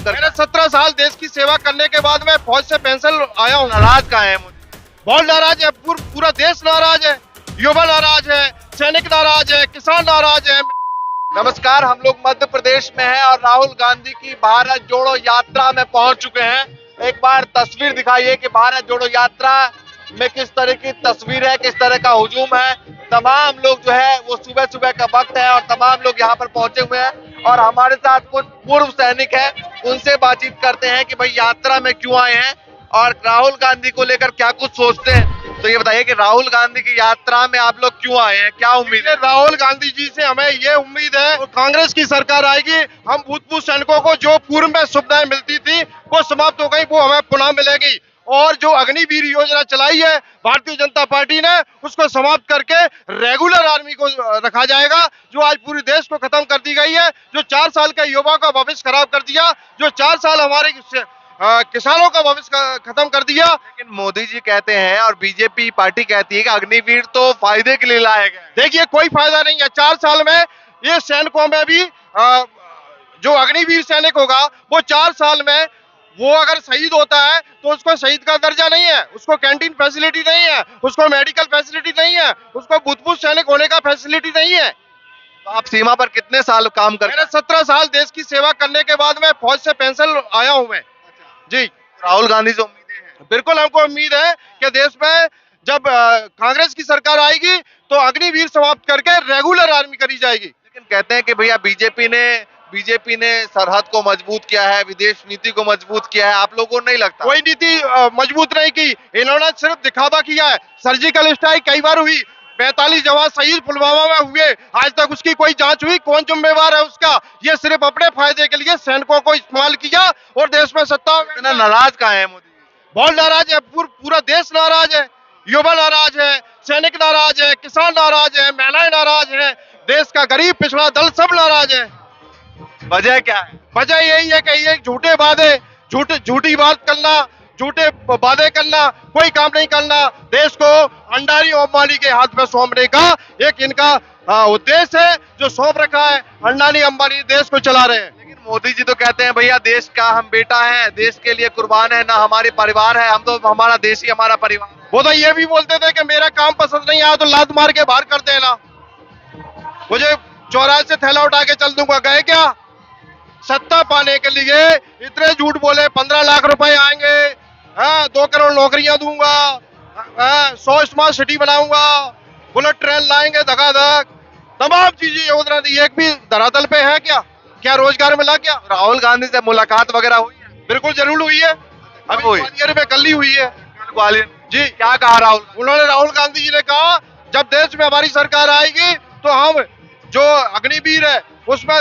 कर। मैंने 17 साल देश की सेवा करने के बाद मैं फौज से पेंशन आया हूँ। नाराज कहाँ है मोदी? बहुत नाराज है, पूरा देश नाराज है, युवा नाराज है, सैनिक नाराज है, किसान नाराज है। नमस्कार, हम लोग मध्य प्रदेश में हैं और राहुल गांधी की भारत जोड़ो यात्रा में पहुंच चुके हैं। एक बार तस्वीर दिखाइए कि भारत जोड़ो यात्रा में किस तरह की तस्वीर है, किस तरह का हुजूम है। तमाम लोग जो है वो सुबह सुबह का वक्त है और तमाम लोग यहाँ पर पहुंचे हुए हैं और हमारे साथ कुछ पूर्व सैनिक हैं, उनसे बातचीत करते हैं कि भाई यात्रा में क्यों आए हैं और राहुल गांधी को लेकर क्या कुछ सोचते हैं। तो ये बताइए कि राहुल गांधी की यात्रा में आप लोग क्यों आए हैं, क्या उम्मीद है? राहुल गांधी जी से हमें ये उम्मीद है और कांग्रेस की सरकार आएगी, हम भूतपूर्व सैनिकों को जो पूर्व में सुविधाएं मिलती थी वो समाप्त हो गई, वो हमें पुनः मिलेगी। और जो अग्निवीर योजना चलाई है भारतीय जनता पार्टी ने, उसको समाप्त करके रेगुलर आर्मी को रखा जाएगा, जो आज पूरे देश को खत्म कर दी गई है, जो 4 साल के युवा का भविष्य खराब कर दिया, जो 4 साल हमारे किसानों का भविष्य खत्म कर दिया। लेकिन मोदी जी कहते हैं और बीजेपी पार्टी कहती है कि अग्निवीर तो फायदे के लिए लाए गए। देखिए कोई फायदा नहीं है, 4 साल में ये सैनिकों में भी जो अग्निवीर सैनिक होगा वो 4 साल में वो अगर शहीद होता है तो उसको शहीद का दर्जा नहीं है, उसको कैंटीन फैसिलिटी नहीं है, उसको मेडिकल फैसिलिटी नहीं है, उसको भूतपूर्व सैनिक होने का फैसिलिटी नहीं है। तो आप सीमा पर कितने साल काम कर? मैंने 17 साल देश की सेवा करने के बाद मैं फौज से पेंशन आया हूं मैं। जी राहुल गांधी से उम्मीदें हैं? बिल्कुल, हमको उम्मीद है कि देश में जब कांग्रेस की सरकार आएगी तो अग्निवीर समाप्त करके रेगुलर आर्मी करी जाएगी। लेकिन कहते हैं कि भैया बीजेपी ने सरहद को मजबूत किया है, विदेश नीति को मजबूत किया है, आप लोगों को नहीं लगता? कोई नीति मजबूत नहीं की, इन्होंने सिर्फ दिखावा किया है। सर्जिकल स्ट्राइक कई बार हुई, 45 जवान शहीद पुलवामा में हुए, आज तक उसकी कोई जांच हुई? कौन जिम्मेवार है उसका? ये सिर्फ अपने फायदे के लिए सैनिकों को इस्तेमाल किया और देश में सत्ता। इतना नाराज कहाँ है मोदी? बहुत नाराज है, पूरा देश नाराज है, युवा नाराज है, सैनिक नाराज है, किसान नाराज है, महिलाएं नाराज है, देश का गरीब पिछड़ा दल सब नाराज है। वजह क्या है? वजह यही है कि ये झूठे वादे, झूठी बात करना, झूठे वादे करना, कोई काम नहीं करना, देश को अंडारी और अंबानी के हाथ में सौंपने का एक इनका उद्देश्य है, जो सौंप रखा है। अंडानी अंबानी देश को चला रहे हैं। लेकिन मोदी जी तो कहते हैं भैया देश का हम बेटा है, देश के लिए कुर्बान है, ना हमारे परिवार है, हम तो हमारा देश ही हमारा परिवार है। वो तो ये भी बोलते थे कि मेरा काम पसंद नहीं आया तो लात मार के बाहर कर देना, मुझे चौराहे से थैला उठा के चल दूंगा। गए क्या? सत्ता पाने के लिए इतने झूठ बोले, 15 लाख रुपए आएंगे, 2 करोड़ नौकरियां दूंगा, 100 स्मार्ट सिटी बनाऊंगा, बुलेट ट्रेन लाएंगे धकाधक, तमाम चीजें योजना दी, एक भी धरातल पे है क्या? क्या रोजगार मिला क्या? राहुल गांधी से मुलाकात वगैरह हुई है? बिल्कुल जरूर हुई है, अभी हुई? ग्वालियर में कल ही हुई है। ग्वालियर जी, क्या कहा राहुल? उन्होंने, राहुल गांधी जी ने कहा जब देश में हमारी सरकार आएगी तो हम जो अग्निवीर है उसमें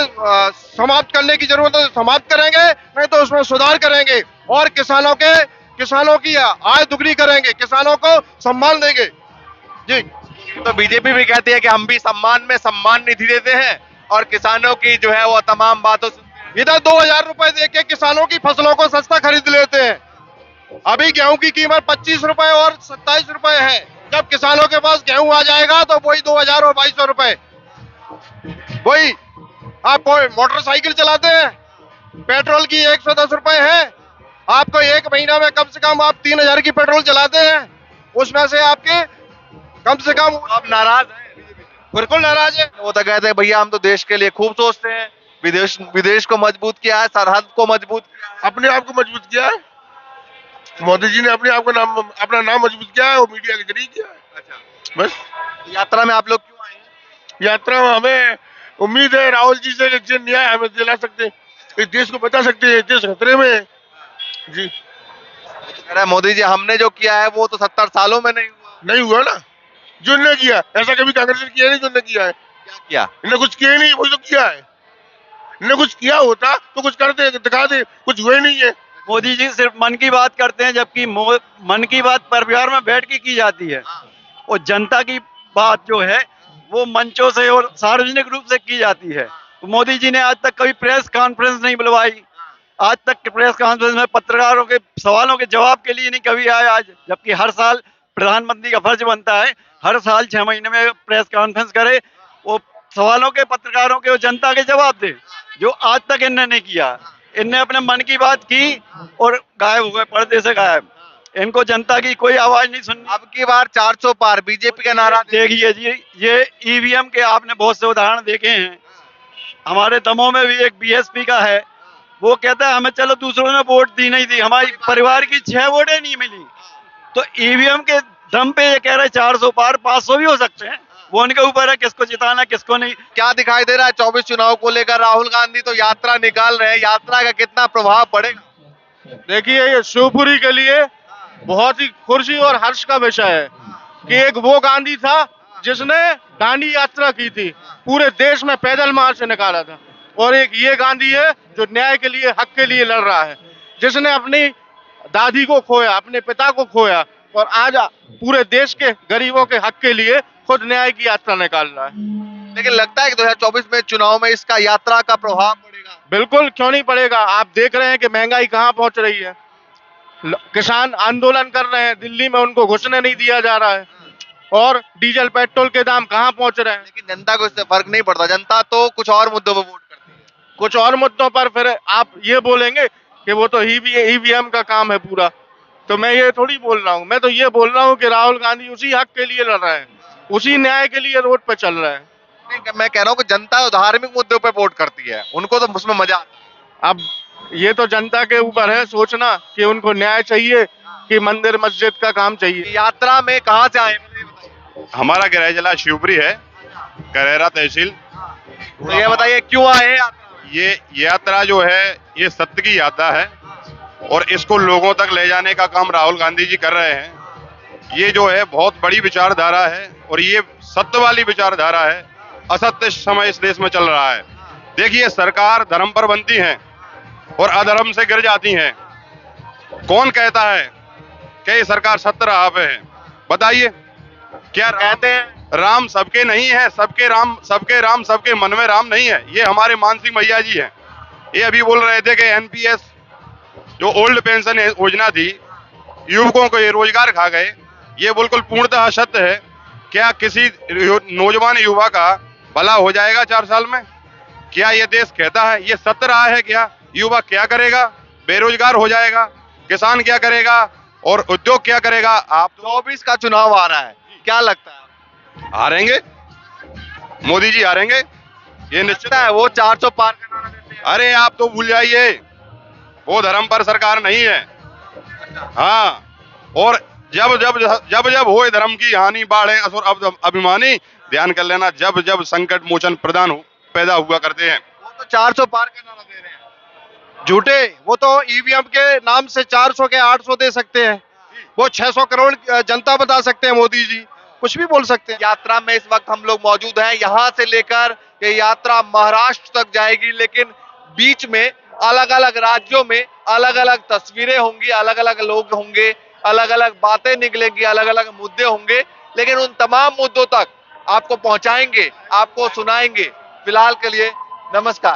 समाप्त करने की जरूरत है समाप्त करेंगे, नहीं तो उसमें सुधार करेंगे और किसानों की आय दुगनी करेंगे, किसानों को सम्मान देंगे। जी, तो बीजेपी भी कहती है कि हम भी सम्मान में सम्मान निधि देते हैं और किसानों की जो है वो तमाम बातों सुनते हैं। इधर 2000 रुपए देके किसानों की फसलों को सस्ता खरीद लेते हैं। अभी गेहूं की कीमत 25 रुपए और 27 रुपए है, जब किसानों के पास गेहूं आ जाएगा तो वही 2000 और 2200 रुपए। वही आप मोटरसाइकिल चलाते हैं, पेट्रोल की 110 रुपए है, आपको एक महीना में कम से कम आप 3000 की पेट्रोल चलाते हैं, उसमें से आपके कम से कम। आप नाराज हैं? बिल्कुल नाराज है। वो तो कहते हैं भैया हम तो देश के लिए खूब सोचते हैं, विदेश को मजबूत किया है, सरहद को मजबूत किया है। अपने आप को मजबूत किया है मोदी जी ने, अपने आप को अपना नाम मजबूत किया है, वो मीडिया के जरिए किया है। अच्छा, बस यात्रा में आप लोग क्यों आए हैं? यात्रा में हमें उम्मीद है राहुल जी से जो न्याय हमें दिला सकते हैं, इस देश को बचा सकते हैं, देश खतरे में है। जी, कह रहा है मोदी जी हमने जो किया है वो तो 70 सालों में नहीं हुआ ना, जो ने किया ऐसा कभी कांग्रेस ने किया नहीं, जो ने किया है। क्या किया? इन्हें कुछ किया ही नहीं, वही तो किया है। इन्हें कुछ किया होता तो कुछ करते, दिखा दे, कुछ हुए नहीं है। मोदी जी सिर्फ मन की बात करते हैं, जबकि मन की बात परिवार में बैठ के की जाती है और जनता की बात जो है वो मंचों से और सार्वजनिक रूप से की जाती है। तो मोदी जी ने आज तक कभी प्रेस कॉन्फ्रेंस नहीं बुलवाई, आज तक प्रेस कॉन्फ्रेंस में पत्रकारों के सवालों के जवाब के लिए नहीं कभी आए आज, जबकि हर साल प्रधानमंत्री का फर्ज बनता है हर साल 6 महीने में प्रेस कॉन्फ्रेंस करे, वो सवालों के, पत्रकारों के और जनता के जवाब दे, जो आज तक इन्होंने नहीं किया। इनने अपने मन की बात की और गायब हो गए, पर्दे से गायब। इनको जनता की कोई आवाज नहीं सुननी। अब की बार 400 पार बीजेपी का नारा देखिए जी, ये ईवीएम के आपने बहुत से उदाहरण देखे हैं। हमारे दमोह में भी एक बीएसपी का है, वो कहता है हमें चलो दूसरों ने वोट दी नहीं दी, हमारी परिवार की 6 वोटें नहीं मिली। तो ईवीएम के दम पे ये कह रहे 400 पार 500 भी हो सकते हैं, वो उनके ऊपर है किसको जिताना किसको नहीं। क्या दिखाई दे रहा है 24 चुनाव को लेकर? राहुल गांधी तो यात्रा निकाल रहे हैं, यात्रा का कितना प्रभाव पड़ेगा? देखिए, ये शिवपुरी के लिए बहुत ही खुशी और हर्ष का विषय है कि एक वो गांधी था जिसने दांडी यात्रा की थी, पूरे देश में पैदल मार्च निकाला था, और एक ये गांधी है जो न्याय के लिए, हक के लिए लड़ रहा है, जिसने अपनी दादी को खोया, अपने पिता को खोया, और आज पूरे देश के गरीबों के हक के लिए खुद न्याय की यात्रा निकाल रहा है। लेकिन लगता है कि 2024 में चुनाव में इसका यात्रा का प्रभाव पड़ेगा? बिल्कुल, क्यों नहीं पड़ेगा। आप देख रहे हैं कि महंगाई कहाँ पहुंच रही है, किसान आंदोलन कर रहे हैं, दिल्ली में उनको घुसने नहीं दिया जा रहा है, और डीजल पेट्रोल के दाम कहाँ पहुंच रहे हैं। लेकिन जनता को इससे फर्क नहीं पड़ता, जनता तो कुछ और मुद्दों पर वोट करती है। कुछ और मुद्दों पर फिर आप ये बोलेंगे कि वो तो ईवीएम का काम है पूरा, तो मैं ये थोड़ी बोल रहा हूँ। मैं तो ये बोल रहा हूँ कि राहुल गांधी उसी हक के लिए लड़ रहे हैं, उसी न्याय के लिए रोड पे चल रहे हैं। नहीं, मैं कह रहा हूँ कि जनता धार्मिक मुद्दों पे वोट करती है, उनको तो उसमें मजा आता है। अब ये तो जनता के ऊपर है सोचना कि उनको न्याय चाहिए कि मंदिर मस्जिद का काम चाहिए। यात्रा में कहाँ से आए मुझे बताइए। हमारा गृह जिला शिवपुरी है, करेरा तहसील। तो ये बताइए क्यों आए हैं यात्रा में? ये यात्रा जो है ये सत्य की यात्रा है, और इसको लोगों तक ले जाने का काम राहुल गांधी जी कर रहे हैं। ये जो है बहुत बड़ी विचारधारा है, और ये सत्य वाली विचारधारा है। असत्य समय इस देश में चल रहा है। देखिए, सरकार धर्म पर बनती है और अधर्म से गिर जाती है। कौन कहता है कि ये सरकार सत्य राह पे है? बताइए, क्या कहते हैं राम सबके नहीं है? सबके राम सबके मन में राम नहीं है। ये हमारे मान सिंह भैया जी हैं, ये अभी बोल रहे थे कि एनपीएस जो ओल्ड पेंशन योजना थी, युवकों को ये रोजगार खा गए। ये बिल्कुल पूर्णतः सत्य है। क्या किसी नौजवान युवा का भला हो जाएगा 4 साल में? क्या ये देश कहता है? ये सत्य रहा है क्या? युवा क्या करेगा? बेरोजगार हो जाएगा। किसान क्या करेगा और उद्योग क्या करेगा? आप 24 का चुनाव आ रहा है, क्या लगता है? हारेंगे, मोदी जी हारेंगे, ये निश्चित है। वो 400 पार का नारा देते हैं। अरे आप तो भूल जाइए, वो धर्म पर सरकार नहीं है। हाँ, और जब जब जब जब होए धर्म की हानि, बाढ़े असुर अभिमानी, ध्यान कर लेना, जब जब संकट मोचन प्रदान पैदा हुआ करते हैं। वो तो 400 पार का नारा दे रहे हैं। झूठे, वो तो ईवीएम के नाम से 400 के 800 दे सकते हैं, वो 600 करोड़ जनता बता सकते हैं, मोदी जी कुछ भी बोल सकते हैं। यात्रा में इस वक्त हम लोग मौजूद हैं, यहाँ से लेकर ये यात्रा महाराष्ट्र तक जाएगी, लेकिन बीच में अलग अलग राज्यों में अलग अलग तस्वीरें होंगी, अलग अलग लोग होंगे, अलग अलग बातें निकलेंगी, अलग अलग मुद्दे होंगे, लेकिन उन तमाम मुद्दों तक आपको पहुंचाएंगे, आपको सुनाएंगे। फिलहाल के लिए नमस्कार।